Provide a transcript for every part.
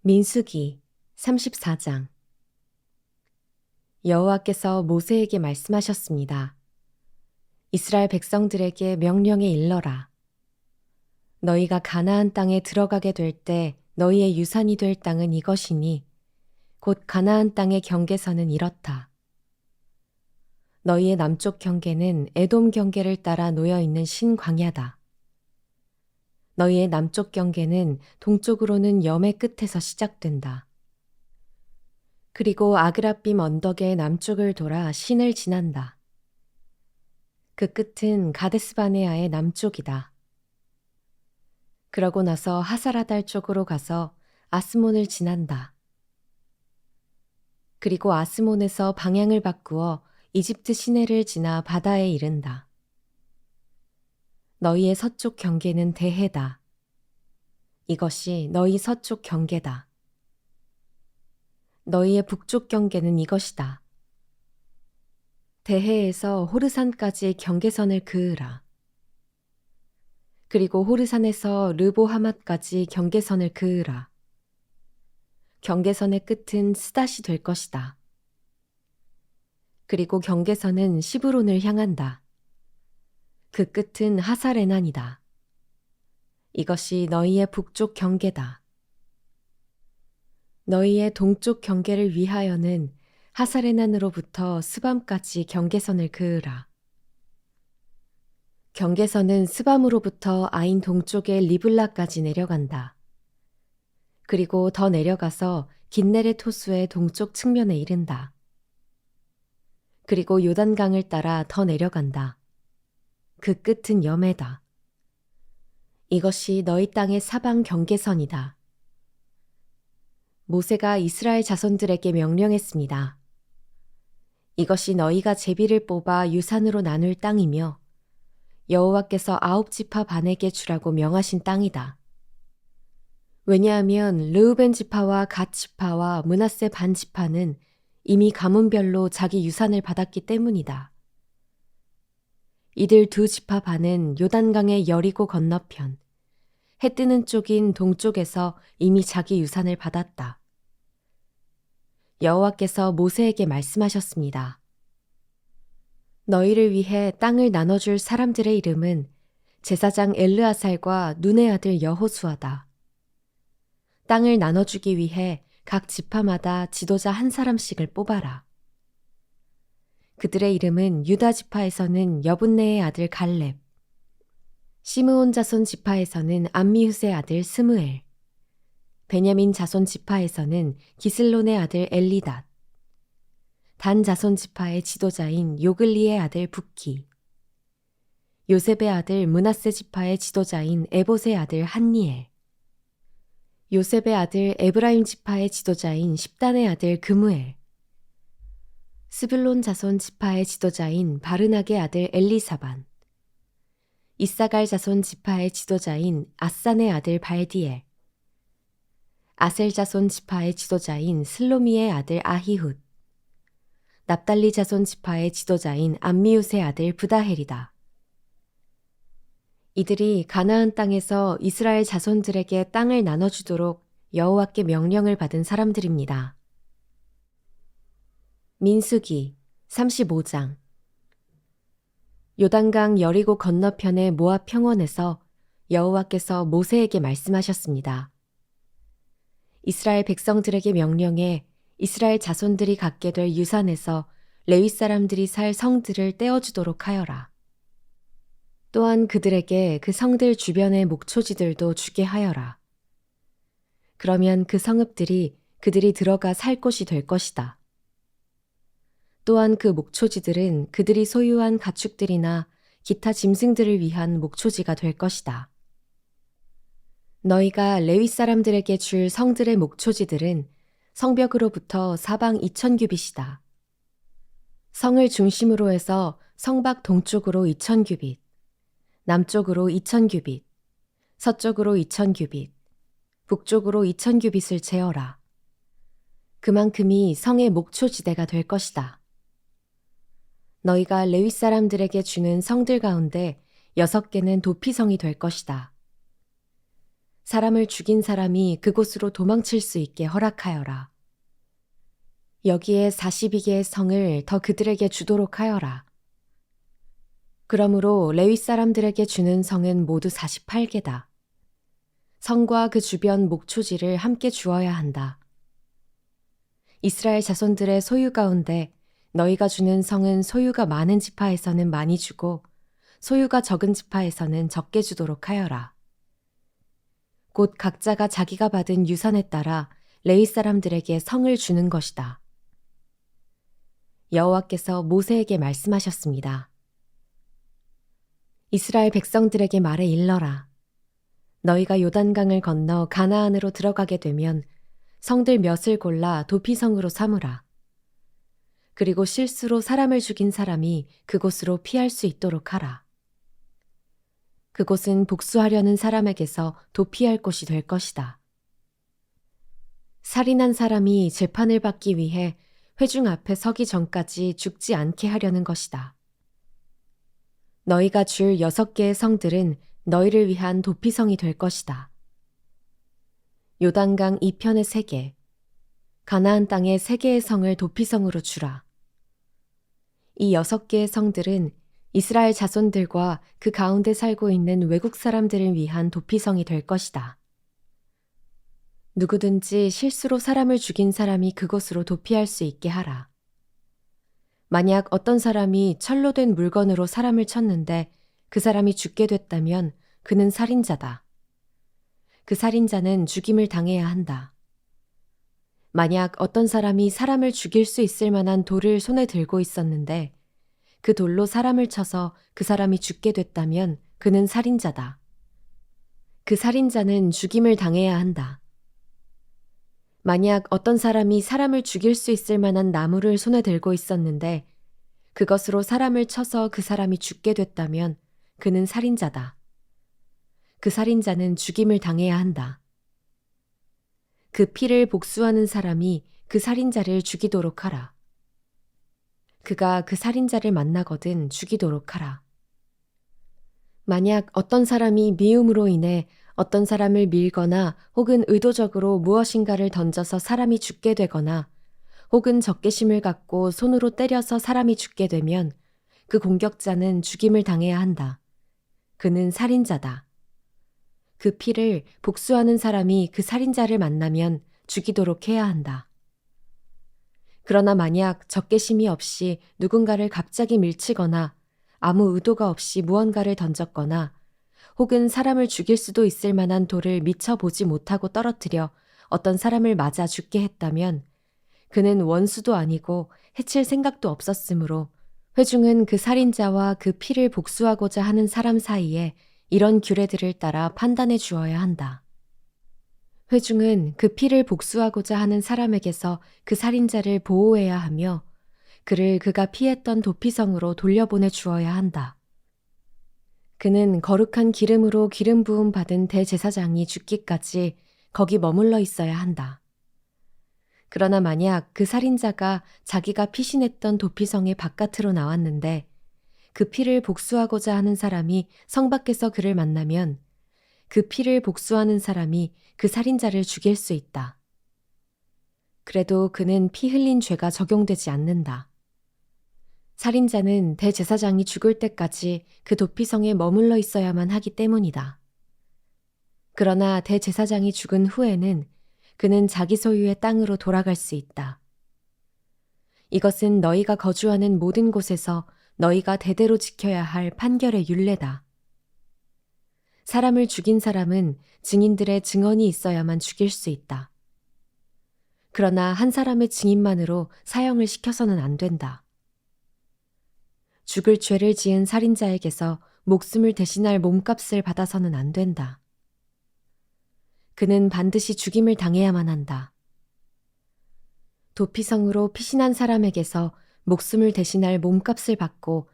민수기 34장. 여호와께서 모세에게 말씀하셨습니다. 이스라엘 백성들에게 명령에 일러라. 너희가 가나안 땅에 들어가게 될 때 너희의 유산이 될 땅은 이것이니 곧 가나안 땅의 경계선은 이렇다. 너희의 남쪽 경계는 에돔 경계를 따라 놓여 있는 신광야다. 너희의 남쪽 경계는 동쪽으로는 염의 끝에서 시작된다. 그리고 아그라빔 언덕의 남쪽을 돌아 신을 지난다. 그 끝은 가데스바네아의 남쪽이다. 그러고 나서 하사라달 쪽으로 가서 아스몬을 지난다. 그리고 아스몬에서 방향을 바꾸어 이집트 시내를 지나 바다에 이른다. 너희의 서쪽 경계는 대해다. 이것이 너희 서쪽 경계다. 너희의 북쪽 경계는 이것이다. 대해에서 호르산까지 경계선을 그으라. 그리고 호르산에서 르보하맛까지 경계선을 그으라. 경계선의 끝은 스닷이 될 것이다. 그리고 경계선은 시브론을 향한다. 그 끝은 하사레난이다. 이것이 너희의 북쪽 경계다. 너희의 동쪽 경계를 위하여는 하사레난으로부터 스밤까지 경계선을 그으라. 경계선은 스밤으로부터 아인 동쪽의 리블라까지 내려간다. 그리고 더 내려가서 긴네렛 호수의 동쪽 측면에 이른다. 그리고 요단강을 따라 더 내려간다. 그 끝은 염해다. 이것이 너희 땅의 사방 경계선이다. 모세가 이스라엘 자손들에게 명령했습니다. 이것이 너희가 제비를 뽑아 유산으로 나눌 땅이며 여호와께서 9지파 반에게 주라고 명하신 땅이다. 왜냐하면 르우벤 지파와 갓 지파와 므낫세 반 지파는 이미 가문별로 자기 유산을 받았기 때문이다. 이들 두 지파 반은 요단강의 여리고 건너편, 해 뜨는 쪽인 동쪽에서 이미 자기 유산을 받았다. 여호와께서 모세에게 말씀하셨습니다. 너희를 위해 땅을 나눠줄 사람들의 이름은 제사장 엘르아살과 눈의 아들 여호수아다. 땅을 나눠주기 위해 각 지파마다 지도자 한 사람씩을 뽑아라. 그들의 이름은 유다 지파에서는 여분네의 아들 갈렙, 시므온 자손 지파에서는 암미후스의 아들 스무엘, 베냐민 자손 지파에서는 기슬론의 아들 엘리닷, 단 자손 지파의 지도자인 요글리의 아들 부키, 요셉의 아들 므낫세 지파의 지도자인 에봇의 아들 한니엘, 요셉의 아들 에브라임 지파의 지도자인 십단의 아들 그무엘, 스불론 자손 지파의 지도자인 바르낙의 아들 엘리사반, 이사갈 자손 지파의 지도자인 아산의 아들 발디엘, 아셀 자손 지파의 지도자인 슬로미의 아들 아히훗, 납달리 자손 지파의 지도자인 암미웃의 아들 브다헬이다. 이들이 가나안 땅에서 이스라엘 자손들에게 땅을 나눠주도록 여호와께 명령을 받은 사람들입니다. 민수기 35장. 요단강 여리고 건너편의 모압 평원에서 여호와께서 모세에게 말씀하셨습니다. 이스라엘 백성들에게 명령해 이스라엘 자손들이 갖게 될 유산에서 레위 사람들이 살 성들을 떼어주도록 하여라. 또한 그들에게 그 성들 주변의 목초지들도 주게 하여라. 그러면 그 성읍들이 그들이 들어가 살 곳이 될 것이다. 또한 그 목초지들은 그들이 소유한 가축들이나 기타 짐승들을 위한 목초지가 될 것이다. 너희가 레위 사람들에게 줄 성들의 목초지들은 성벽으로부터 사방 2000규빗이다. 성을 중심으로 해서 성밖 동쪽으로 2000규빗, 남쪽으로 2000규빗, 서쪽으로 2000규빗, 북쪽으로 2000규빗을 재어라. 그만큼이 성의 목초지대가 될 것이다. 너희가 레위 사람들에게 주는 성들 가운데 6개는 도피성이 될 것이다. 사람을 죽인 사람이 그곳으로 도망칠 수 있게 허락하여라. 여기에 42개의 성을 더 그들에게 주도록 하여라. 그러므로 레위 사람들에게 주는 성은 모두 48개다. 성과 그 주변 목초지를 함께 주어야 한다. 이스라엘 자손들의 소유 가운데 너희가 주는 성은 소유가 많은 지파에서는 많이 주고 소유가 적은 지파에서는 적게 주도록 하여라. 곧 각자가 자기가 받은 유산에 따라 레위 사람들에게 성을 주는 것이다. 여호와께서 모세에게 말씀하셨습니다. 이스라엘 백성들에게 말해 일러라. 너희가 요단강을 건너 가나안으로 들어가게 되면 성들 몇을 골라 도피성으로 삼으라. 그리고 실수로 사람을 죽인 사람이 그곳으로 피할 수 있도록 하라. 그곳은 복수하려는 사람에게서 도피할 곳이 될 것이다. 살인한 사람이 재판을 받기 위해 회중 앞에 서기 전까지 죽지 않게 하려는 것이다. 너희가 줄 6개의 성들은 너희를 위한 도피성이 될 것이다. 요단강 이편의 3개, 가나안 땅의 3개의 성을 도피성으로 주라. 이 6개의 성들은 이스라엘 자손들과 그 가운데 살고 있는 외국 사람들을 위한 도피성이 될 것이다. 누구든지 실수로 사람을 죽인 사람이 그곳으로 도피할 수 있게 하라. 만약 어떤 사람이 철로 된 물건으로 사람을 쳤는데 그 사람이 죽게 됐다면 그는 살인자다. 그 살인자는 죽임을 당해야 한다. 만약 어떤 사람이 사람을 죽일 수 있을 만한 돌을 손에 들고 있었는데 그 돌로 사람을 쳐서 그 사람이 죽게 됐다면 그는 살인자다. 그 살인자는 죽임을 당해야 한다. 만약 어떤 사람이 사람을 죽일 수 있을 만한 나무를 손에 들고 있었는데 그것으로 사람을 쳐서 그 사람이 죽게 됐다면 그는 살인자다. 그 살인자는 죽임을 당해야 한다. 그 피를 복수하는 사람이 그 살인자를 죽이도록 하라. 그가 그 살인자를 만나거든 죽이도록 하라. 만약 어떤 사람이 미움으로 인해 어떤 사람을 밀거나 혹은 의도적으로 무엇인가를 던져서 사람이 죽게 되거나 혹은 적개심을 갖고 손으로 때려서 사람이 죽게 되면 그 공격자는 죽임을 당해야 한다. 그는 살인자다. 그 피를 복수하는 사람이 그 살인자를 만나면 죽이도록 해야 한다. 그러나 만약 적개심이 없이 누군가를 갑자기 밀치거나 아무 의도가 없이 무언가를 던졌거나 혹은 사람을 죽일 수도 있을 만한 돌을 미처 보지 못하고 떨어뜨려 어떤 사람을 맞아 죽게 했다면 그는 원수도 아니고 해칠 생각도 없었으므로 회중은 그 살인자와 그 피를 복수하고자 하는 사람 사이에 이런 규례들을 따라 판단해 주어야 한다. 회중은 그 피를 복수하고자 하는 사람에게서 그 살인자를 보호해야 하며 그를 그가 피했던 도피성으로 돌려보내 주어야 한다. 그는 거룩한 기름으로 기름 부음 받은 대제사장이 죽기까지 거기 머물러 있어야 한다. 그러나 만약 그 살인자가 자기가 피신했던 도피성의 바깥으로 나왔는데 그 피를 복수하고자 하는 사람이 성 밖에서 그를 만나면 그 피를 복수하는 사람이 그 살인자를 죽일 수 있다. 그래도 그는 피 흘린 죄가 적용되지 않는다. 살인자는 대제사장이 죽을 때까지 그 도피성에 머물러 있어야만 하기 때문이다. 그러나 대제사장이 죽은 후에는 그는 자기 소유의 땅으로 돌아갈 수 있다. 이것은 너희가 거주하는 모든 곳에서 너희가 대대로 지켜야 할 판결의 율례다. 사람을 죽인 사람은 증인들의 증언이 있어야만 죽일 수 있다. 그러나 한 사람의 증인만으로 사형을 시켜서는 안 된다. 죽을 죄를 지은 살인자에게서 목숨을 대신할 몸값을 받아서는 안 된다. 그는 반드시 죽임을 당해야만 한다. 도피성으로 피신한 사람에게서 목숨을 대신할 몸값을 받고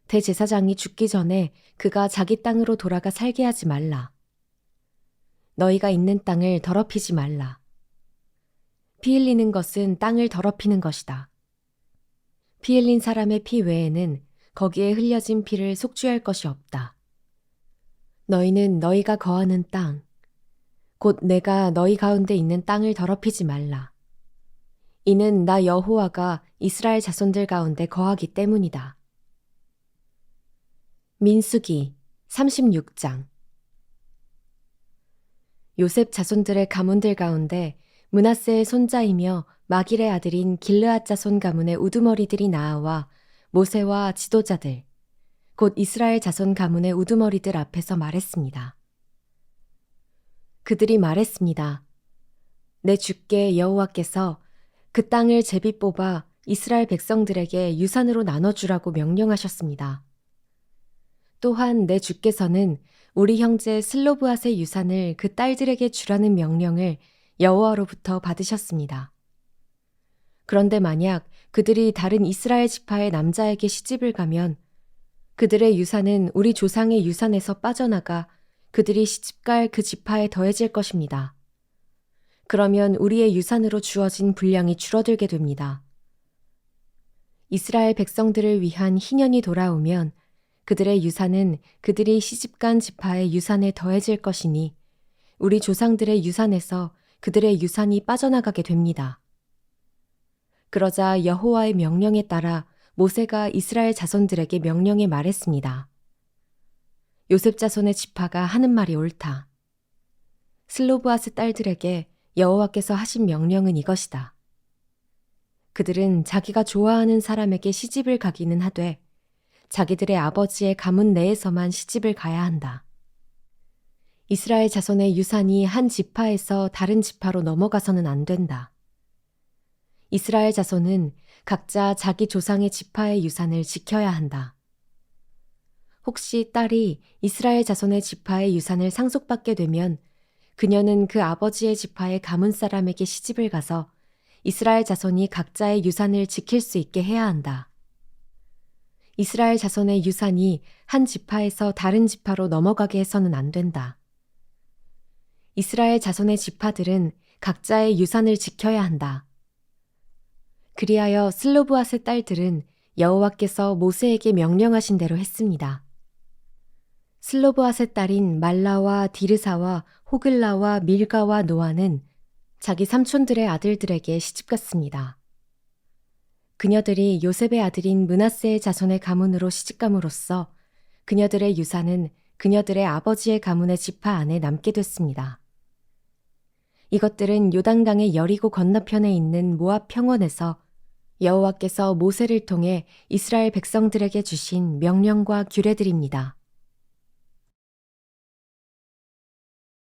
대제사장이 죽기 전에 그가 자기 땅으로 돌아가 살게 하지 말라. 너희가 있는 땅을 더럽히지 말라. 피 흘리는 것은 땅을 더럽히는 것이다. 피 흘린 사람의 피 외에는 거기에 흘려진 피를 속죄할 것이 없다. 너희는 너희가 거하는 땅, 곧 내가 너희 가운데 있는 땅을 더럽히지 말라. 이는 나 여호와가 이스라엘 자손들 가운데 거하기 때문이다. 민수기 36장. 요셉 자손들의 가문들 가운데 므낫세의 손자이며 마길의 아들인 길르앗 자손 가문의 우두머리들이 나아와 모세와 지도자들, 곧 이스라엘 자손 가문의 우두머리들 앞에서 말했습니다. 그들이 말했습니다. 내 주께 여호와께서 그 땅을 제비 뽑아 이스라엘 백성들에게 유산으로 나눠주라고 명령하셨습니다. 또한 내 주께서는 우리 형제 슬로브앗의 유산을 그 딸들에게 주라는 명령을 여호와로부터 받으셨습니다. 그런데 만약 그들이 다른 이스라엘 지파의 남자에게 시집을 가면 그들의 유산은 우리 조상의 유산에서 빠져나가 그들이 시집갈 그 지파에 더해질 것입니다. 그러면 우리의 유산으로 주어진 분량이 줄어들게 됩니다. 이스라엘 백성들을 위한 희년이 돌아오면 그들의 유산은 그들이 시집간 지파의 유산에 더해질 것이니 우리 조상들의 유산에서 그들의 유산이 빠져나가게 됩니다. 그러자 여호와의 명령에 따라 모세가 이스라엘 자손들에게 명령해 말했습니다. 요셉 자손의 지파가 하는 말이 옳다. 슬로브앗의 딸들에게 여호와께서 하신 명령은 이것이다. 그들은 자기가 좋아하는 사람에게 시집을 가기는 하되 자기들의 아버지의 가문 내에서만 시집을 가야 한다. 이스라엘 자손의 유산이 한 지파에서 다른 지파로 넘어가서는 안 된다. 이스라엘 자손은 각자 자기 조상의 지파의 유산을 지켜야 한다. 혹시 딸이 이스라엘 자손의 지파의 유산을 상속받게 되면 그녀는 그 아버지의 지파의 가문 사람에게 시집을 가서 이스라엘 자손이 각자의 유산을 지킬 수 있게 해야 한다. 이스라엘 자손의 유산이 한 지파에서 다른 지파로 넘어가게 해서는 안 된다. 이스라엘 자손의 지파들은 각자의 유산을 지켜야 한다. 그리하여 슬로브앗의 딸들은 여호와께서 모세에게 명령하신 대로 했습니다. 슬로브앗의 딸인 말라와 디르사와 호글라와 밀가와 노아는 자기 삼촌들의 아들들에게 시집갔습니다. 그녀들이 요셉의 아들인 므낫세의 자손의 가문으로 시집감으로써 그녀들의 유산은 그녀들의 아버지의 가문의 지파 안에 남게 됐습니다. 이것들은 요단강의 여리고 건너편에 있는 모압 평원에서 여호와께서 모세를 통해 이스라엘 백성들에게 주신 명령과 규례들입니다.